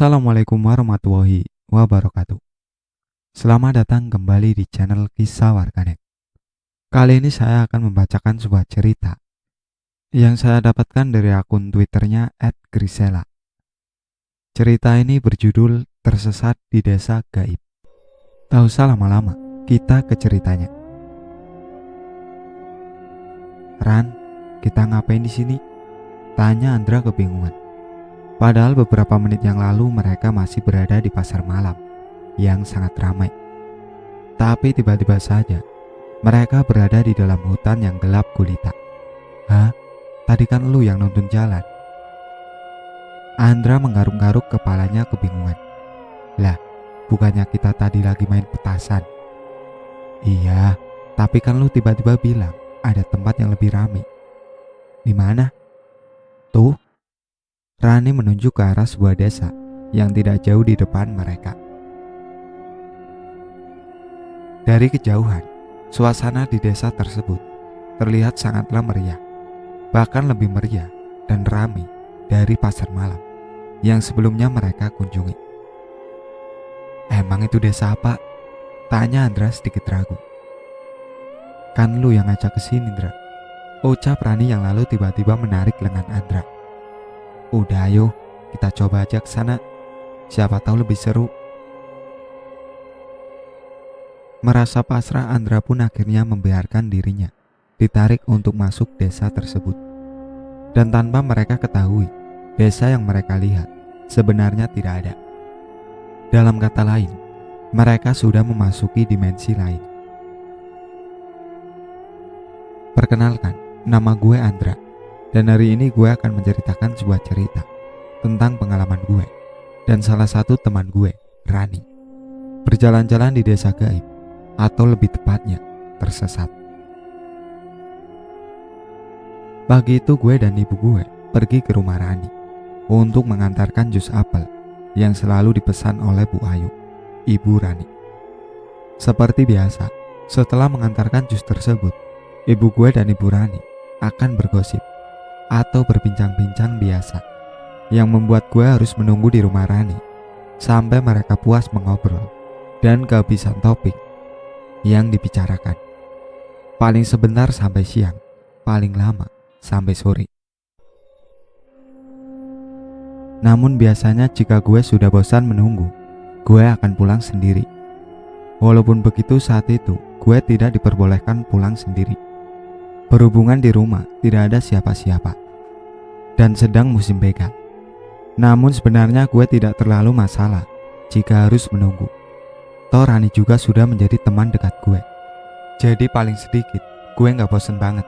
Assalamualaikum warahmatullahi wabarakatuh. Selamat datang kembali di channel Kisah Warganet. Kali ini saya akan membacakan sebuah cerita yang saya dapatkan dari akun Twitternya @grisela. Cerita ini berjudul Tersesat di Desa Gaib. Tak usah lama-lama, kita ke ceritanya. Ran, kita ngapain di sini? Tanya Andra kebingungan. Padahal beberapa menit yang lalu mereka masih berada di pasar malam yang sangat ramai. Tapi tiba-tiba saja mereka berada di dalam hutan yang gelap gulita. Hah? Tadi kan lu yang nuntun jalan. Andra menggaruk-garuk kepalanya kebingungan. Lah, bukannya kita tadi lagi main petasan? Iya, tapi kan lu tiba-tiba bilang ada tempat yang lebih ramai. Di mana? Tuh. Rani menunjuk ke arah sebuah desa yang tidak jauh di depan mereka. Dari kejauhan, suasana di desa tersebut terlihat sangatlah meriah, bahkan lebih meriah dan ramai dari pasar malam yang sebelumnya mereka kunjungi. Emang itu desa apa? Tanya Andra sedikit ragu. Kan lu yang ngajak ke sini, Andra. Ucap Rani yang lalu tiba-tiba menarik lengan Andra. Udah ayo, kita coba aja ke sana. Siapa tahu lebih seru. Merasa pasrah, Andra pun akhirnya membiarkan dirinya ditarik untuk masuk desa tersebut. Dan tanpa mereka ketahui, desa yang mereka lihat sebenarnya tidak ada. Dalam kata lain, mereka sudah memasuki dimensi lain. Perkenalkan, nama gue Andra. Dan hari ini gue akan menceritakan sebuah cerita tentang pengalaman gue dan salah satu teman gue, Rani, berjalan-jalan di desa gaib, atau lebih tepatnya, tersesat. Pagi itu gue dan ibu gue pergi ke rumah Rani untuk mengantarkan jus apel yang selalu dipesan oleh Bu Ayu, ibu Rani. Seperti biasa, setelah mengantarkan jus tersebut, ibu gue dan ibu Rani akan bergosip atau berbincang-bincang biasa, yang membuat gue harus menunggu di rumah Rani sampai mereka puas mengobrol dan kehabisan topik yang dibicarakan. Paling sebentar sampai siang, paling lama sampai sore. Namun biasanya jika gue sudah bosan menunggu, gue akan pulang sendiri. Walaupun begitu, saat itu gue tidak diperbolehkan pulang sendiri. Berhubungan di rumah tidak ada siapa-siapa dan sedang musim begal. Namun sebenarnya gue tidak terlalu masalah jika harus menunggu. Toh Rani juga sudah menjadi teman dekat gue. Jadi paling sedikit gue gak bosen banget.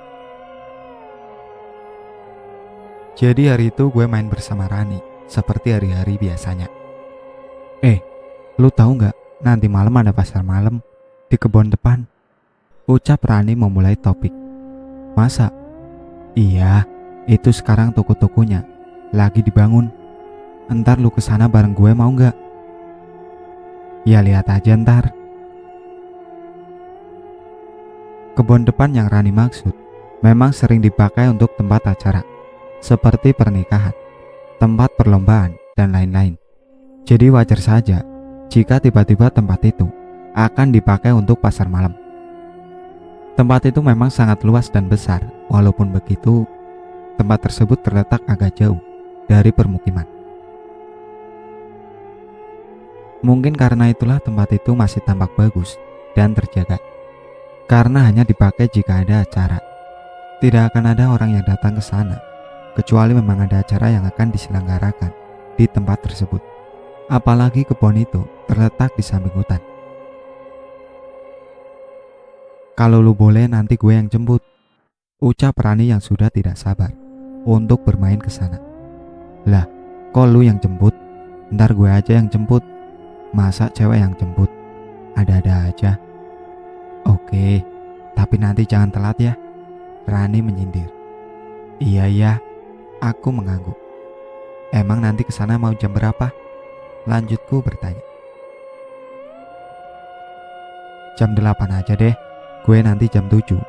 Jadi hari itu gue main bersama Rani seperti hari-hari biasanya. Lu tahu gak, nanti malam ada pasar malam di kebun depan? Ucap Rani memulai topik. Masa? Iya, itu sekarang toko-tokonya lagi dibangun. Entar lu kesana bareng gue mau gak? Ya lihat aja ntar. Kebun depan yang Rani maksud memang sering dipakai untuk tempat acara seperti pernikahan, tempat perlombaan, dan lain-lain. Jadi wajar saja jika tiba-tiba tempat itu akan dipakai untuk pasar malam. Tempat itu memang sangat luas dan besar. Walaupun begitu, tempat tersebut terletak agak jauh dari permukiman. Mungkin karena itulah tempat itu masih tampak bagus dan terjaga. Karena hanya dipakai jika ada acara. Tidak akan ada orang yang datang ke sana, kecuali memang ada acara yang akan diselenggarakan di tempat tersebut. Apalagi kebun itu terletak di samping hutan. Kalau lu boleh nanti gue yang jemput, ucap Rani yang sudah tidak sabar untuk bermain ke sana. Lah, kok lu yang jemput? Ntar gue aja yang jemput. Masa cewek yang jemput? Ada-ada aja. Oke, tapi nanti jangan telat ya. Rani menyindir. Iya, aku mengangguk. Emang nanti ke sana mau jam berapa? Lanjutku bertanya. Jam 8 aja deh. Gue nanti jam 7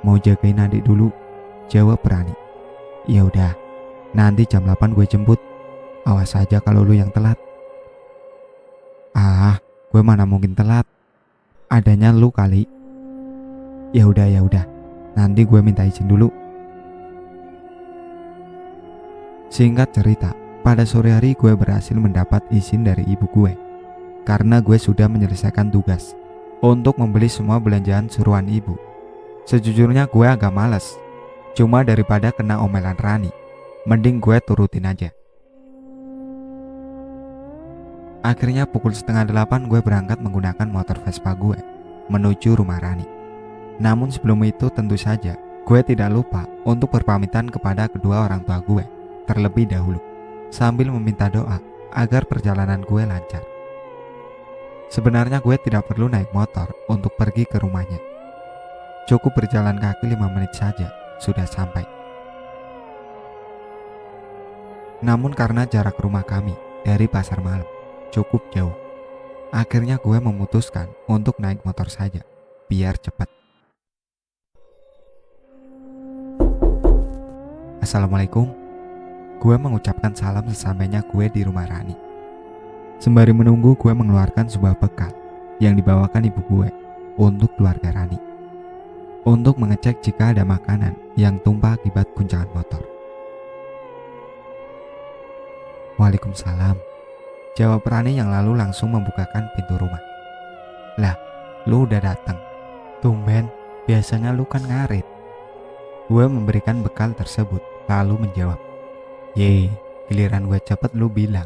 mau jagain adik dulu, jawab Rani. Ya udah, nanti jam 8 gue jemput. Awas aja kalau lu yang telat. Ah, gue mana mungkin telat. Adanya lu kali. Ya udah. Nanti gue minta izin dulu. Singkat cerita, pada sore hari gue berhasil mendapat izin dari ibu gue karena gue sudah menyelesaikan tugas untuk membeli semua belanjaan suruhan ibu. Sejujurnya gue agak malas, cuma daripada kena omelan Rani, mending gue turutin aja. Akhirnya pukul 7:30 gue berangkat menggunakan motor Vespa gue menuju rumah Rani. Namun sebelum itu tentu saja gue tidak lupa untuk berpamitan kepada kedua orang tua gue terlebih dahulu, sambil meminta doa agar perjalanan gue lancar. Sebenarnya gue tidak perlu naik motor untuk pergi ke rumahnya. Cukup berjalan kaki 5 menit saja sudah sampai. Namun karena jarak rumah kami dari pasar malam cukup jauh, akhirnya gue memutuskan untuk naik motor saja biar cepat. Assalamualaikum. Gue mengucapkan salam sesampainya gue di rumah Rani. Sembari menunggu, gue mengeluarkan sebuah bekal yang dibawakan ibu gue untuk keluarga Rani, untuk mengecek jika ada makanan yang tumpah akibat guncangan motor. Waalaikumsalam, jawab Rani yang lalu langsung membukakan pintu rumah. Lah, lu udah datang. Tumben, biasanya lu kan ngarit. Gue memberikan bekal tersebut lalu menjawab, "Ye, giliran gue cepet lu bilang.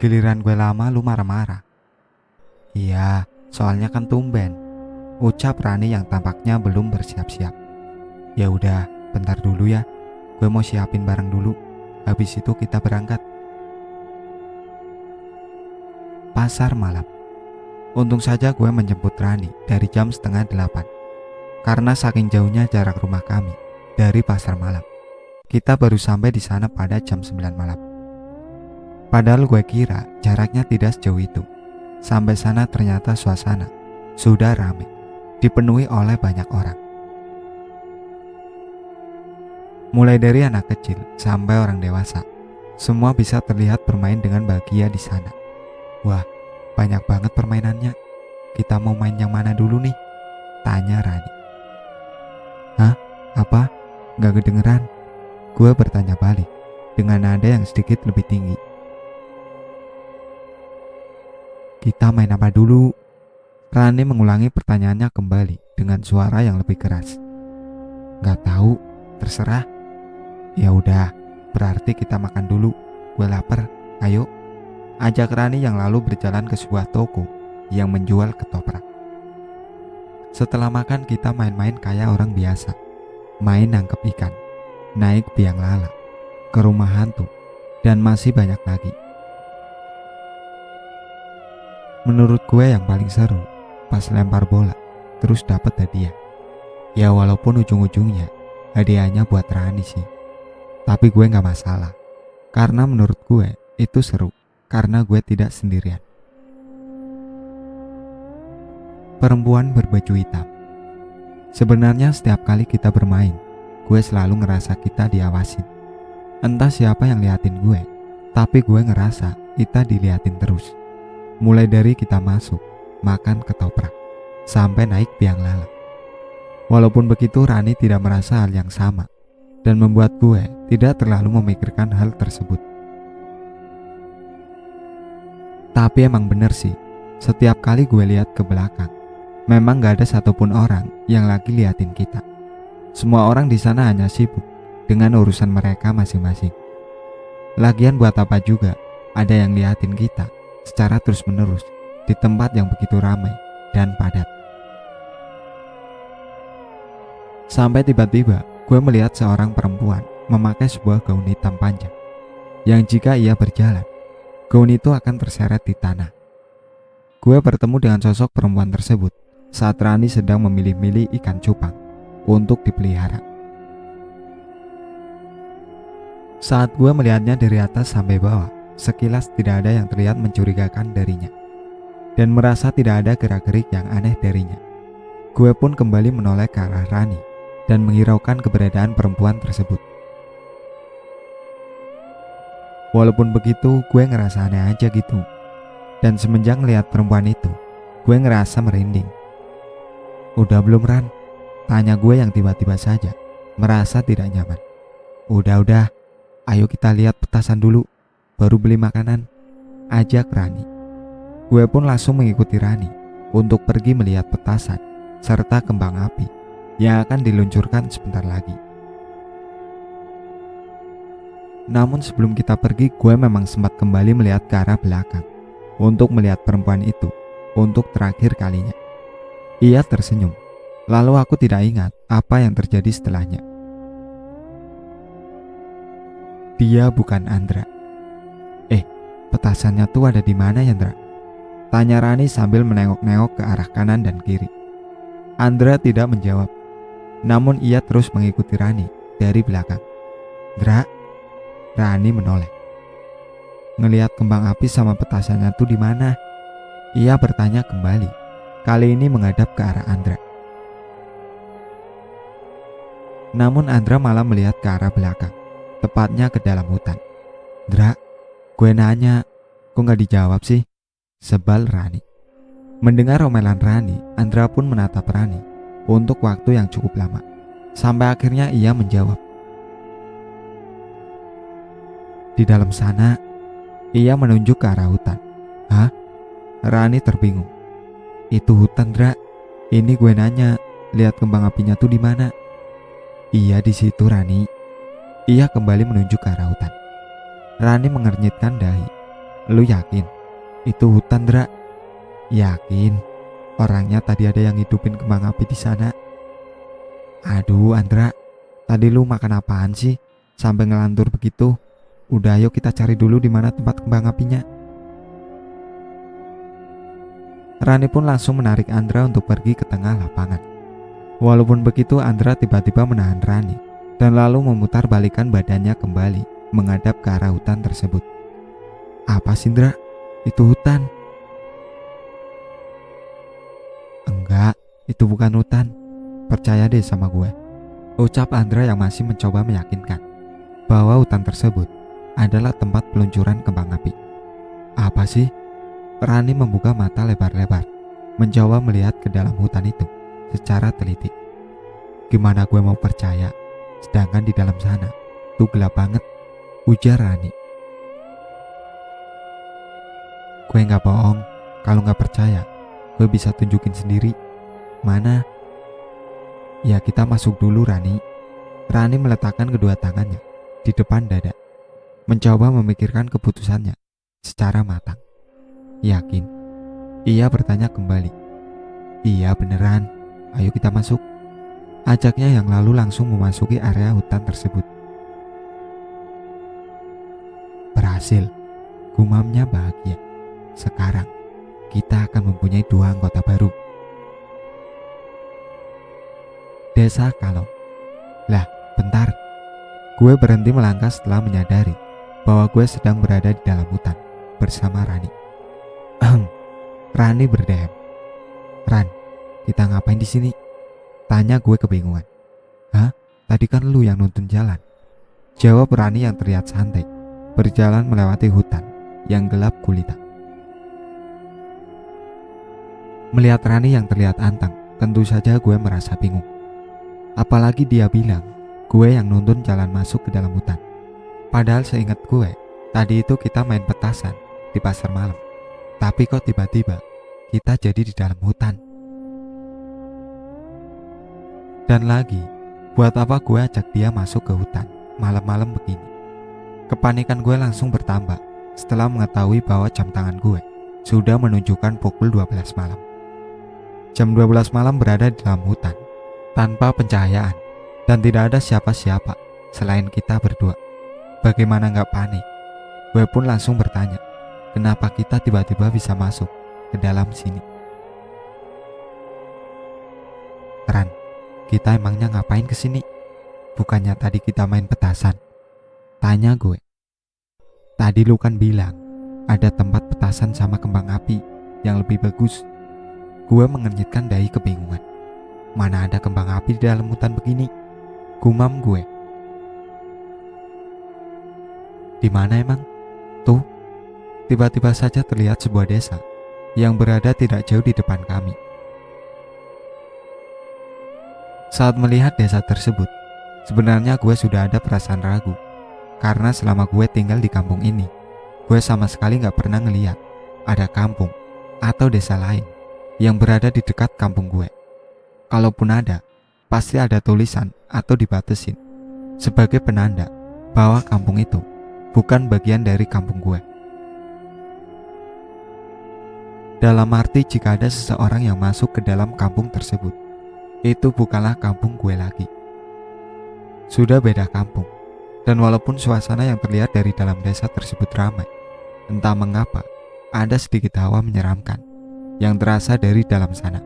Giliran gue lama lu marah-marah." "Iya, soalnya kan tumben," ucap Rani yang tampaknya belum bersiap-siap. "Ya udah, bentar dulu ya. Gue mau siapin barang dulu. Habis itu kita berangkat." Pasar malam. Untung saja gue menjemput Rani dari jam 7:30. Karena saking jauhnya jarak rumah kami dari pasar malam, kita baru sampai di sana pada jam 9 malam. Padahal gue kira jaraknya tidak sejauh itu. Sampai sana ternyata suasana sudah ramai, dipenuhi oleh banyak orang. Mulai dari anak kecil sampai orang dewasa, semua bisa terlihat bermain dengan bahagia di sana. Wah, banyak banget permainannya. Kita mau main yang mana dulu nih? Tanya Rani. Hah? Apa? Gak kedengeran? Gue bertanya balik dengan nada yang sedikit lebih tinggi. Kita main apa dulu? Rani mengulangi pertanyaannya kembali dengan suara yang lebih keras. Gak tahu, terserah. Ya udah, berarti kita makan dulu. Gue lapar, ayo. Ajak Rani yang lalu berjalan ke sebuah toko yang menjual ketoprak. Setelah makan kita main-main kayak orang biasa. Main nangkep ikan, naik biang lala, ke rumah hantu, dan masih banyak lagi. Menurut gue yang paling seru pas lempar bola terus dapat hadiah. Ya walaupun ujung-ujungnya hadiahnya buat Rani sih, tapi gue gak masalah. Karena menurut gue itu seru, karena gue tidak sendirian. Perempuan berbaju hitam. Sebenarnya setiap kali kita bermain, gue selalu ngerasa kita diawasin. Entah siapa yang liatin gue, tapi gue ngerasa kita diliatin terus. Mulai dari kita masuk, makan ketoprak, sampai naik biang lala. Walaupun begitu, Rani tidak merasa hal yang sama, dan membuat gue tidak terlalu memikirkan hal tersebut. Tapi emang bener sih, setiap kali gue lihat ke belakang, memang gak ada satupun orang yang lagi liatin kita. Semua orang di sana hanya sibuk dengan urusan mereka masing-masing. Lagian buat apa juga ada yang liatin kita secara terus-menerus di tempat yang begitu ramai dan padat. Sampai tiba-tiba gue melihat seorang perempuan memakai sebuah gaun hitam panjang, yang jika ia berjalan, gaun itu akan terseret di tanah. Gue bertemu dengan sosok perempuan tersebut saat Rani sedang memilih-milih ikan cupang untuk dipelihara. Saat gue melihatnya dari atas sampai bawah, sekilas tidak ada yang terlihat mencurigakan darinya, dan merasa tidak ada gerak-gerik yang aneh darinya. Gue pun kembali menoleh ke arah Rani dan menghiraukan keberadaan perempuan tersebut. Walaupun begitu, gue ngerasa aneh aja gitu. Dan semenjak ngeliat perempuan itu, gue ngerasa merinding. "Udah belum, Ran?" tanya gue yang tiba-tiba saja merasa tidak nyaman. Udah, ayo kita lihat petasan dulu, baru beli makanan," ajak Rani. Gue pun langsung mengikuti Rani untuk pergi melihat petasan serta kembang api yang akan diluncurkan sebentar lagi. Namun sebelum kita pergi, gue memang sempat kembali melihat ke arah belakang untuk melihat perempuan itu untuk terakhir kalinya. Ia tersenyum, lalu aku tidak ingat apa yang terjadi setelahnya. Dia bukan Andra. Petasannya tuh ada di mana, Yandra?" tanya Rani sambil menengok-nengok ke arah kanan dan kiri. Andra tidak menjawab, namun ia terus mengikuti Rani dari belakang. "Dra," Rani menoleh. "Ngelihat kembang api sama petasannya tuh di mana?" ia bertanya kembali, kali ini menghadap ke arah Andra. Namun Andra malah melihat ke arah belakang, tepatnya ke dalam hutan. "Dra, gue nanya, kok gak dijawab sih?" sebal Rani. Mendengar omelan Rani, Andra pun menatap Rani untuk waktu yang cukup lama, sampai akhirnya ia menjawab. "Di dalam sana," ia menunjuk ke arah hutan. "Hah?" Rani terbingung. "Itu hutan, Dra. Ini gue nanya, lihat kembang apinya tuh di mana?" "Iya, di situ, Rani." Ia kembali menunjuk ke arah hutan. Rani mengernyitkan dahi. "Lu yakin itu hutan, Dra?" "Yakin. Orangnya tadi ada yang hidupin kembang api di sana." "Aduh, Andra, tadi lu makan apaan sih sampai ngelantur begitu? Udah, ayo kita cari dulu di mana tempat kembang apinya." Rani pun langsung menarik Andra untuk pergi ke tengah lapangan. Walaupun begitu, Andra tiba-tiba menahan Rani dan lalu memutar balikan badannya kembali menghadap ke arah hutan tersebut. "Apa sih, Indra? Itu hutan." "Enggak, itu bukan hutan. Percaya deh sama gue," ucap Andra yang masih mencoba meyakinkan bahwa hutan tersebut adalah tempat peluncuran kembang api. "Apa sih?" Rani membuka mata lebar-lebar, mencoba melihat ke dalam hutan itu secara teliti. "Gimana gue mau percaya, sedangkan di dalam sana tuh gelap banget," ujar Rani. "Gue gak bohong, kalau gak percaya, gue bisa tunjukin sendiri." "Mana?" "Ya kita masuk dulu, Rani." Rani meletakkan kedua tangannya di depan dada, mencoba memikirkan keputusannya secara matang. "Yakin?" ia bertanya kembali. "Iya beneran, ayo kita masuk," ajaknya yang lalu langsung memasuki area hutan tersebut. "Berhasil," gumamnya bahagia. "Sekarang kita akan mempunyai 2 anggota baru." Desa Kalong. Lah, bentar. Gue berhenti melangkah setelah menyadari bahwa gue sedang berada di dalam hutan bersama Rani. Rani berdehem. "Ran, kita ngapain di sini?" tanya gue kebingungan. "Hah? Tadi kan lu yang nuntun jalan," jawab Rani yang terlihat santai berjalan melewati hutan yang gelap gulita. Melihat Rani yang terlihat antang, tentu saja gue merasa bingung. Apalagi dia bilang gue yang nuntun jalan masuk ke dalam hutan. Padahal seingat gue, tadi itu kita main petasan di pasar malam. Tapi kok tiba-tiba kita jadi di dalam hutan? Dan lagi, buat apa gue ajak dia masuk ke hutan malam-malam begini? Kepanikan gue langsung bertambah setelah mengetahui bahwa jam tangan gue sudah menunjukkan pukul 12 malam. Jam 12 malam berada di dalam hutan, tanpa pencahayaan, dan tidak ada siapa-siapa selain kita berdua. Bagaimana gak panik? Gue pun langsung bertanya, kenapa kita tiba-tiba bisa masuk ke dalam sini? "Ran, kita emangnya ngapain kesini? Bukannya tadi kita main petasan?" tanya gue. "Tadi lu kan bilang ada tempat petasan sama kembang api yang lebih bagus." Gue mengernyitkan dahi kebingungan. "Mana ada kembang api di dalam hutan begini?" gumam gue. "Di mana emang?" "Tuh, tiba-tiba saja terlihat sebuah desa yang berada tidak jauh di depan kami. Saat melihat desa tersebut, sebenarnya gue sudah ada perasaan ragu. Karena selama gue tinggal di kampung ini, gue sama sekali gak pernah ngeliat ada kampung atau desa lain yang berada di dekat kampung gue. Kalaupun ada, pasti ada tulisan atau dibatasin sebagai penanda bahwa kampung itu bukan bagian dari kampung gue. Dalam arti jika ada seseorang yang masuk ke dalam kampung tersebut, itu bukanlah kampung gue lagi. Sudah beda kampung. Dan walaupun suasana yang terlihat dari dalam desa tersebut ramai, entah mengapa ada sedikit hawa menyeramkan yang terasa dari dalam sana.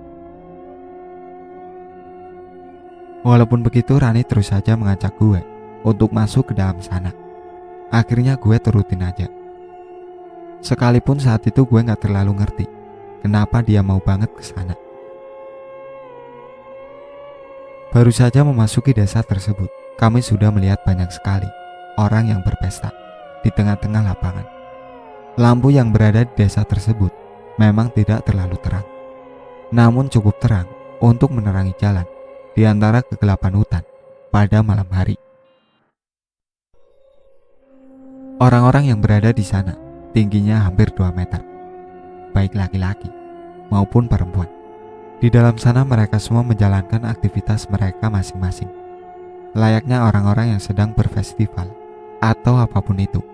Walaupun begitu, Rani terus saja mengajak gue untuk masuk ke dalam sana. Akhirnya gue turutin aja. Sekalipun saat itu gue gak terlalu ngerti kenapa dia mau banget ke sana. Baru saja memasuki desa tersebut, kami sudah melihat banyak sekali orang yang berpesta di tengah-tengah lapangan. Lampu yang berada di desa tersebut memang tidak terlalu terang, namun cukup terang untuk menerangi jalan di antara kegelapan hutan pada malam hari. Orang-orang yang berada di sana tingginya hampir 2 meter, baik laki-laki maupun perempuan. Di dalam sana mereka semua menjalankan aktivitas mereka masing-masing, layaknya orang-orang yang sedang berfestival atau apapun itu.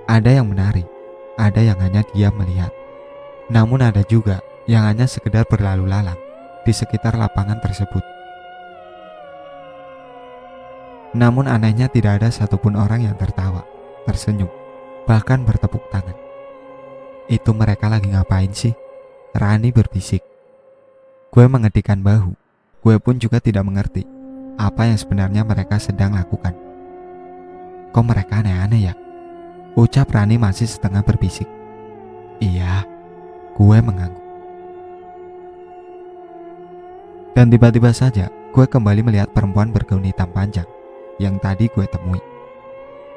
Ada yang menari, ada yang hanya diam melihat. Namun ada juga yang hanya sekedar berlalu lalang di sekitar lapangan tersebut. Namun anehnya tidak ada satupun orang yang tertawa, tersenyum, bahkan bertepuk tangan. Itu mereka lagi ngapain sih? Rani berbisik. Gue mengedikkan bahu. Gue pun juga tidak mengerti apa yang sebenarnya mereka sedang lakukan. Kok mereka aneh-aneh ya? Ucap Rani masih setengah berbisik. Iya, gue mengangguk. Dan tiba-tiba saja gue kembali melihat perempuan bergaun hitam panjang yang tadi gue temui.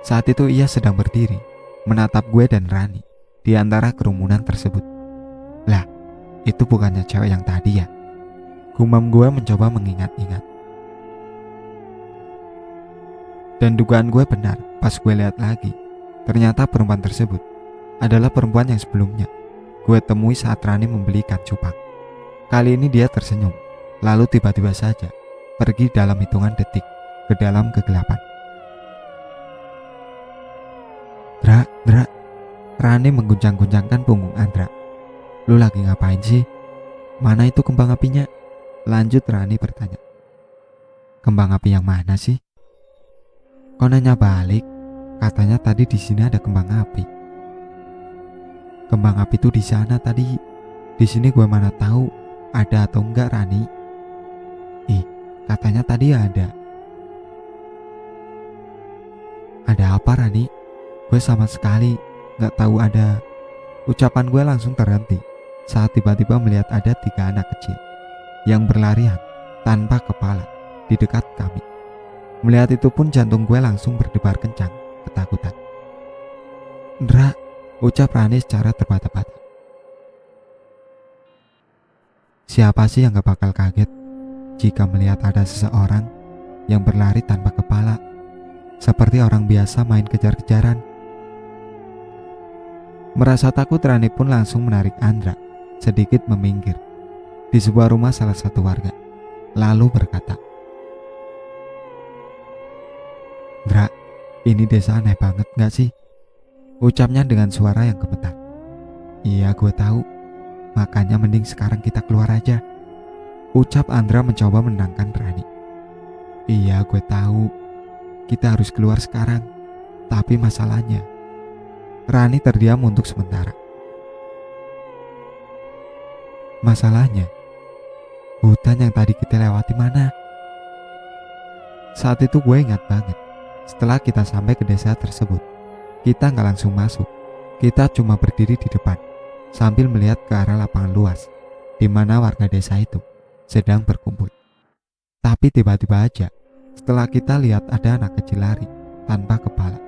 Saat itu ia sedang berdiri menatap gue dan Rani di antara kerumunan tersebut. Lah, itu bukannya cewek yang tadi ya? Gumam gue mencoba mengingat-ingat. Dan dugaan gue benar pas gue lihat lagi. Ternyata perempuan tersebut adalah perempuan yang sebelumnya gue temui saat Rani membelikan cupang. Kali ini dia tersenyum, lalu tiba-tiba saja pergi dalam hitungan detik ke dalam kegelapan. Dra, Rani mengguncang-guncangkan punggung Andra. Lu lagi ngapain sih? Mana itu kembang apinya? Lanjut Rani bertanya. Kembang api yang mana sih? Kok nanya balik? Katanya tadi di sini ada kembang api. Kembang api tuh di sana tadi. Di sini gue mana tahu ada atau enggak, Rani. Ih, katanya tadi ada. Ada apa, Rani? Gue sama sekali gak tahu ada. Ucapan gue langsung terhenti saat tiba-tiba melihat ada 3 anak kecil yang berlarian tanpa kepala di dekat kami. Melihat itu pun jantung gue langsung berdebar kencang ketakutan. Ndra, ucap Rani secara terbata-bata. Siapa sih yang gak bakal kaget jika melihat ada seseorang yang berlari tanpa kepala, seperti orang biasa main kejar-kejaran. Merasa takut, Rani pun langsung menarik Andra sedikit meminggir di sebuah rumah salah satu warga, lalu berkata, Ndra, ini desa aneh banget gak sih? Ucapnya dengan suara yang gemetar. Iya, gue tahu. Makanya mending sekarang kita keluar aja. Ucap Andra mencoba menenangkan Rani. Iya, gue tahu. Kita harus keluar sekarang. Tapi masalahnya, Rani terdiam untuk sementara. Masalahnya, hutan yang tadi kita lewati mana? Saat itu gue ingat banget. Setelah kita sampai ke desa tersebut, kita gak langsung masuk. Kita cuma berdiri di depan sambil melihat ke arah lapangan luas di mana warga desa itu sedang berkumpul. Tapi tiba-tiba aja, setelah kita lihat ada anak kecil lari tanpa kepala,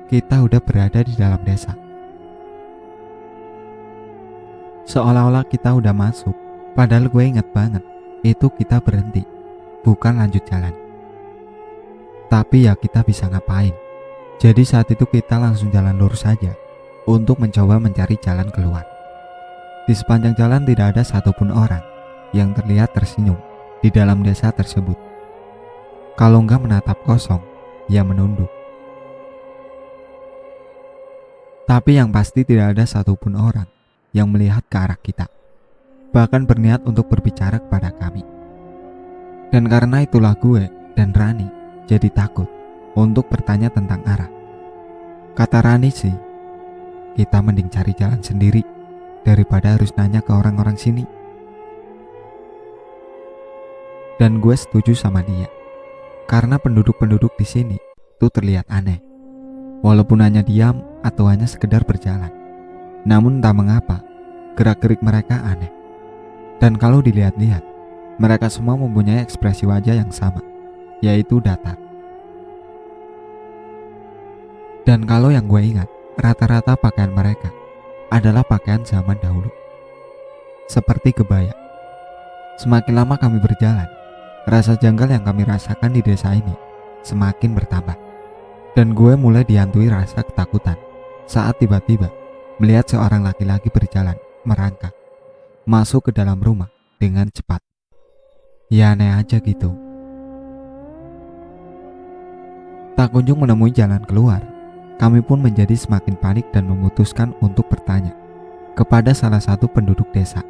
kita udah berada di dalam desa. Seolah-olah kita udah masuk. Padahal gue inget banget, itu kita berhenti, bukan lanjut jalan. Tapi ya kita bisa ngapain? Jadi saat itu kita langsung jalan lurus saja untuk mencoba mencari jalan keluar. Di sepanjang jalan tidak ada satupun orang yang terlihat tersenyum di dalam desa tersebut. Kalau enggak menatap kosong, ya menunduk. Tapi yang pasti tidak ada satupun orang yang melihat ke arah kita, bahkan berniat untuk berbicara kepada kami. Dan karena itulah gue dan Rani jadi takut untuk bertanya tentang arah. Kata Rani sih, kita mending cari jalan sendiri daripada harus nanya ke orang-orang sini. Dan gue setuju sama dia, karena penduduk-penduduk di sini tuh terlihat aneh. Walaupun hanya diam atau hanya sekedar berjalan, namun entah mengapa gerak-gerik mereka aneh. Dan kalau dilihat-lihat, mereka semua mempunyai ekspresi wajah yang sama, yaitu datar. Dan kalau yang gue ingat, rata-rata pakaian mereka adalah pakaian zaman dahulu, seperti kebaya. Semakin lama kami berjalan, rasa janggal yang kami rasakan di desa ini semakin bertambah. Dan gue mulai dihantui rasa ketakutan saat tiba-tiba melihat seorang laki-laki berjalan merangkak masuk ke dalam rumah dengan cepat. Ya aneh aja gitu. Tak kunjung menemui jalan keluar, kami pun menjadi semakin panik dan memutuskan untuk bertanya kepada salah satu penduduk desa.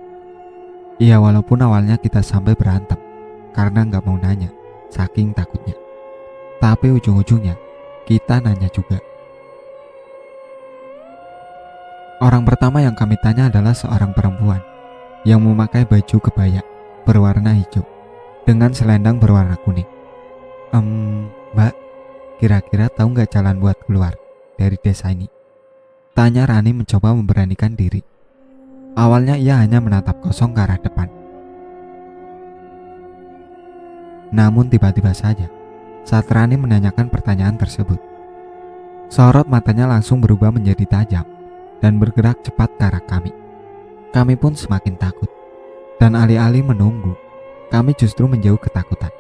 Ya walaupun awalnya kita sampai berantem karena nggak mau nanya, saking takutnya. Tapi ujung-ujungnya kita nanya juga. Orang pertama yang kami tanya adalah seorang perempuan yang memakai baju kebaya berwarna hijau dengan selendang berwarna kuning. Mbak, kira-kira tahu nggak jalan buat keluar dari desa ini? Tanya Rani mencoba memberanikan diri. Awalnya ia hanya menatap kosong ke arah depan. Namun tiba-tiba saja, saat Rani menanyakan pertanyaan tersebut, sorot matanya langsung berubah menjadi tajam dan bergerak cepat ke arah kami. Kami pun semakin takut, dan alih-alih menunggu, kami justru menjauh ketakutan.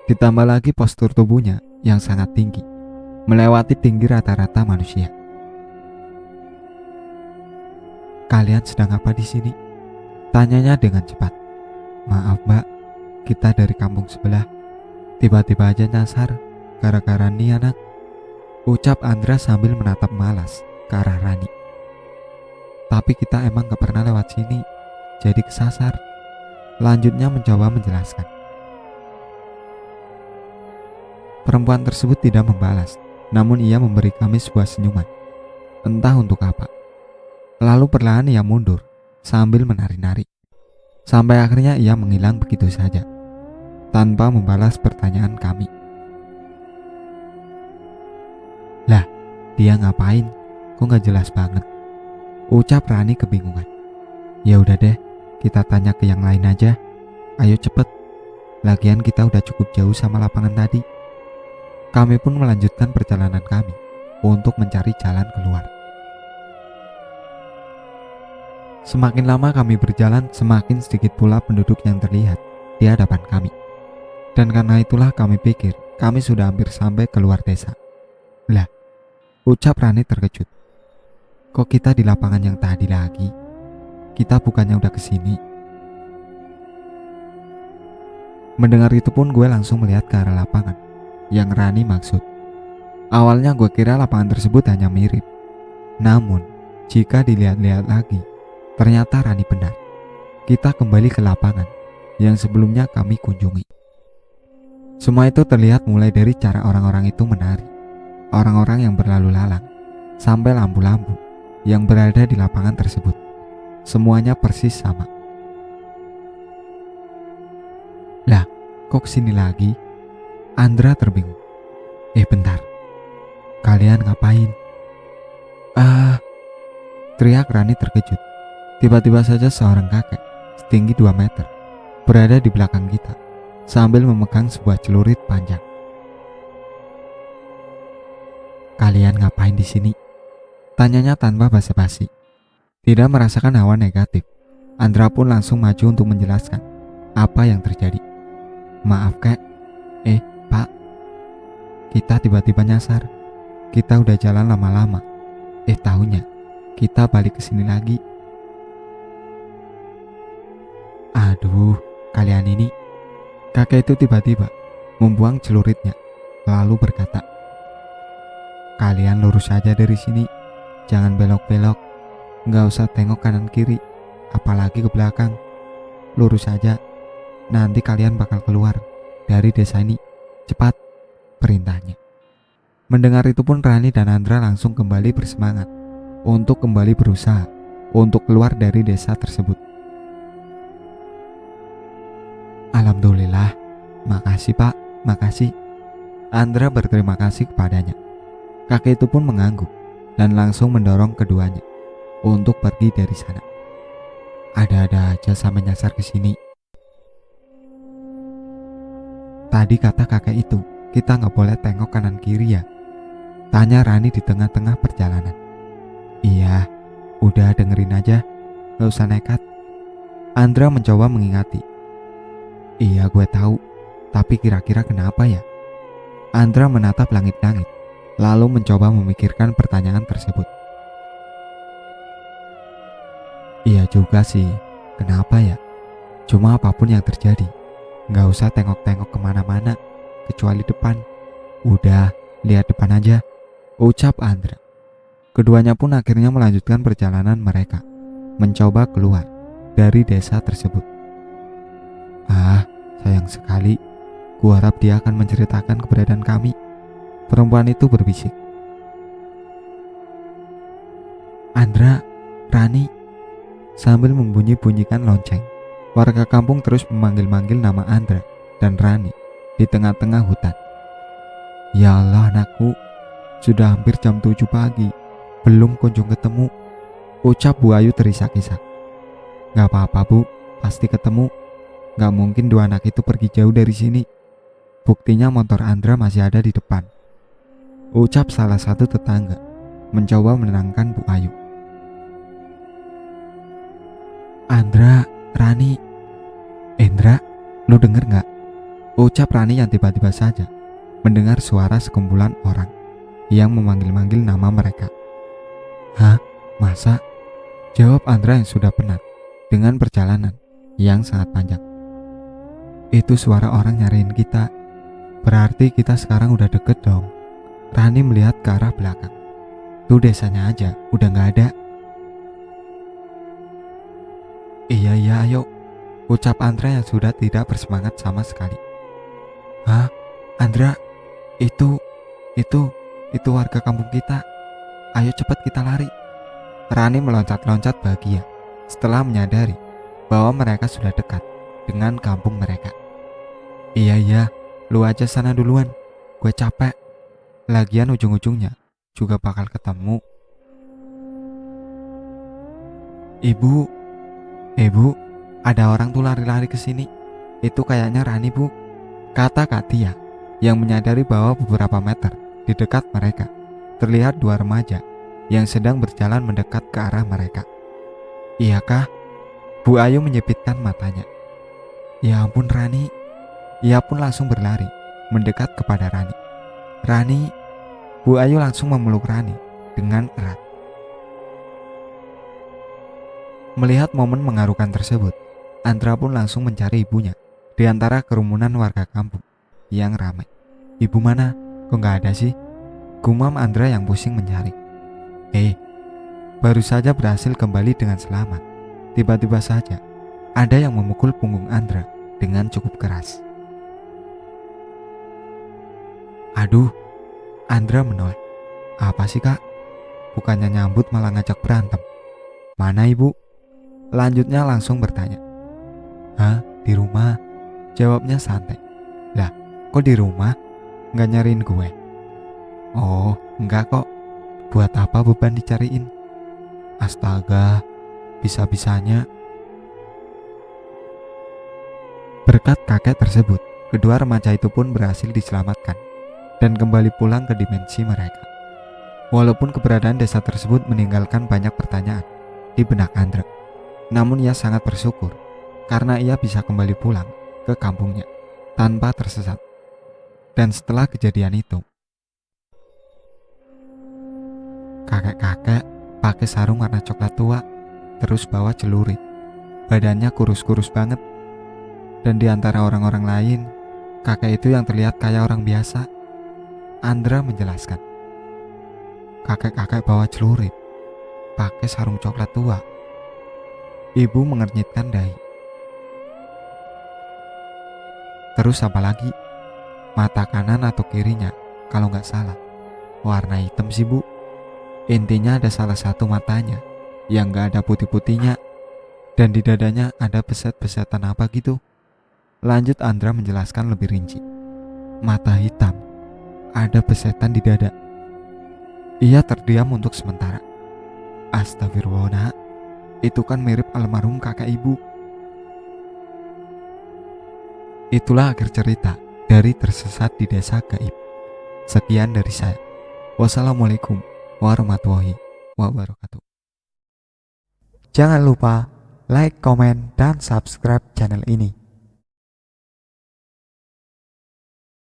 Ditambah lagi postur tubuhnya yang sangat tinggi, melewati tinggi rata-rata manusia. Kalian sedang apa di sini? Tanyanya dengan cepat. Maaf mbak, kita dari kampung sebelah. Tiba-tiba aja nyasar gara-gara nih anak, ucap Andra sambil menatap malas ke arah Rani. Tapi kita emang gak pernah lewat sini, jadi kesasar. Lanjutnya mencoba menjelaskan. Perempuan tersebut tidak membalas, namun ia memberi kami sebuah senyuman. Entah untuk apa. Lalu perlahan ia mundur sambil menari-nari. Sampai akhirnya ia menghilang begitu saja, tanpa membalas pertanyaan kami. Lah, dia ngapain? Kok gak jelas banget? Ucap Rani kebingungan. Ya udah deh, kita tanya ke yang lain aja. Ayo cepet. Lagian kita udah cukup jauh sama lapangan tadi. Kami pun melanjutkan perjalanan kami untuk mencari jalan keluar. Semakin lama kami berjalan, semakin sedikit pula penduduk yang terlihat di hadapan kami. Dan karena itulah kami pikir kami sudah hampir sampai keluar desa. Lah, ucap Rani terkejut. Kok kita di lapangan yang tadi lagi? Kita bukannya udah kesini? Mendengar itu pun gue langsung melihat ke arah lapangan yang Rani maksud. Awalnya gue kira lapangan tersebut hanya mirip. Namun, jika dilihat-lihat lagi, ternyata Rani benar. Kita kembali ke lapangan yang sebelumnya kami kunjungi. Semua itu terlihat mulai dari cara orang-orang itu menari, orang-orang yang berlalu lalang, sampai lampu-lampu yang berada di lapangan tersebut. Semuanya persis sama. Lah, kok kesini lagi? Andra terbingung. Bentar, kalian ngapain? Teriak Rani terkejut. Tiba-tiba saja seorang kakek setinggi 2 meter berada di belakang kita sambil memegang sebuah celurit panjang. Kalian ngapain di sini? Tanyanya tanpa basa-basi. Tidak merasakan hawa negatif Andra pun langsung maju untuk menjelaskan apa yang terjadi. Maaf kek, pak, kita tiba-tiba nyasar. Kita udah jalan lama-lama. Tahunya kita balik ke sini lagi. Aduh, kalian ini. Kakek itu tiba-tiba membuang celuritnya, lalu berkata, kalian lurus saja dari sini. Jangan belok-belok. Nggak usah tengok kanan kiri, apalagi ke belakang. Lurus saja. Nanti kalian bakal keluar dari desa ini. Cepat, perintahnya. Mendengar itu pun Rani dan Andra langsung kembali bersemangat untuk kembali berusaha untuk keluar dari desa tersebut. Alhamdulillah, makasih pak, makasih. Andra berterima kasih kepadanya. Kakek itu pun mengangguk dan langsung mendorong keduanya untuk pergi dari sana. Ada-ada aja sampai nyasar ke sini. Tadi kata kakek itu, kita nggak boleh tengok kanan kiri ya? Tanya Rani di tengah-tengah perjalanan. Iya, udah dengerin aja, nggak usah nekat. Andra mencoba mengingati. Iya gue tahu, tapi kira-kira kenapa ya? Andra menatap langit-langit, lalu mencoba memikirkan pertanyaan tersebut. Iya juga sih, kenapa ya? Cuma apapun yang terjadi, nggak usah tengok-tengok kemana-mana, kecuali depan. Udah, lihat depan aja, ucap Andra. Keduanya pun akhirnya melanjutkan perjalanan mereka, mencoba keluar dari desa tersebut. Sayang sekali, gua harap dia akan menceritakan keberadaan kami. Perempuan itu berbisik. Andra, Rani. Sambil membunyi-bunyikan lonceng, warga kampung terus memanggil-manggil nama Andra dan Rani di tengah-tengah hutan. Ya Allah anakku, sudah hampir jam 7 pagi, belum kunjung ketemu, ucap Bu Ayu terisak-isak. Gak apa-apa bu, pasti ketemu. Gak mungkin dua anak itu pergi jauh dari sini. Buktinya motor Andra masih ada di depan, ucap salah satu tetangga, mencoba menenangkan Bu Ayu. Andra, Rani. Indra, lu denger gak? Ucap Rani yang tiba-tiba saja mendengar suara sekumpulan orang yang memanggil-manggil nama mereka. Hah? Masa? Jawab Andra yang sudah penat dengan perjalanan yang sangat panjang. Itu suara orang nyariin kita. Berarti kita sekarang udah deket dong. Rani melihat ke arah belakang. Tuh desanya aja, udah gak ada. Iya ayo, ucap Andra yang sudah tidak bersemangat sama sekali. Hah? Andra? Itu warga kampung kita. Ayo cepat kita lari. Rani meloncat-loncat bahagia setelah menyadari bahwa mereka sudah dekat dengan kampung mereka. Iya, lu aja sana duluan, gue capek. Lagian ujung-ujungnya juga bakal ketemu. Ibu, ada orang tuh lari-lari ke sini. Itu kayaknya Rani bu, kata Kak Tia yang menyadari bahwa beberapa meter di dekat mereka terlihat dua remaja yang sedang berjalan mendekat ke arah mereka. Iyakah? Bu Ayu menyipitkan matanya. Ya ampun Rani. Ia pun langsung berlari mendekat kepada Rani. Rani, Bu Ayu langsung memeluk Rani dengan erat. Melihat momen mengharukan tersebut, Andra pun langsung mencari ibunya di antara kerumunan warga kampung yang ramai. Ibu mana? Kok gak ada sih? Gumam Andra yang pusing mencari. Baru saja berhasil kembali dengan selamat. Tiba-tiba saja ada yang memukul punggung Andra dengan cukup keras. Aduh, Andra menoleh. Apa sih kak? Bukannya nyambut malah ngajak berantem. Mana ibu? Lanjutnya langsung bertanya. Hah? Di rumah? Jawabnya santai. Lah, kok di rumah? Nggak nyariin gue? Oh, enggak kok. Buat apa beban dicariin? Astaga, bisa-bisanya. Berkat kakek tersebut, kedua remaja itu pun berhasil diselamatkan dan kembali pulang ke dimensi mereka. Walaupun keberadaan desa tersebut meninggalkan banyak pertanyaan di benak Andra, Namun ia sangat bersyukur karena ia bisa kembali pulang ke kampungnya tanpa tersesat. Dan setelah kejadian itu, kakek-kakek pakai sarung warna coklat tua, terus bawa celurit. Badannya kurus-kurus banget. Dan di antara orang-orang lain, kakek itu yang terlihat kayak orang biasa. Andra menjelaskan, kakek-kakek bawa celurit, pakai sarung coklat tua. Ibu mengernyitkan dahi. Terus apa lagi? Mata kanan atau kirinya, kalau nggak salah, warna hitam sih bu. Intinya ada salah satu matanya yang nggak ada putih-putihnya, dan di dadanya ada beset-besetan apa gitu. Lanjut Andra menjelaskan lebih rinci. Mata hitam, ada besetan di dada. Ia terdiam untuk sementara. Astagfirullah nak, itu kan mirip almarhum kakak ibu. Itulah akhir cerita dari Tersesat di Desa Gaib. Sekian dari saya. Wassalamualaikum warahmatullahi wabarakatuh. Jangan lupa like, komen, dan subscribe channel ini.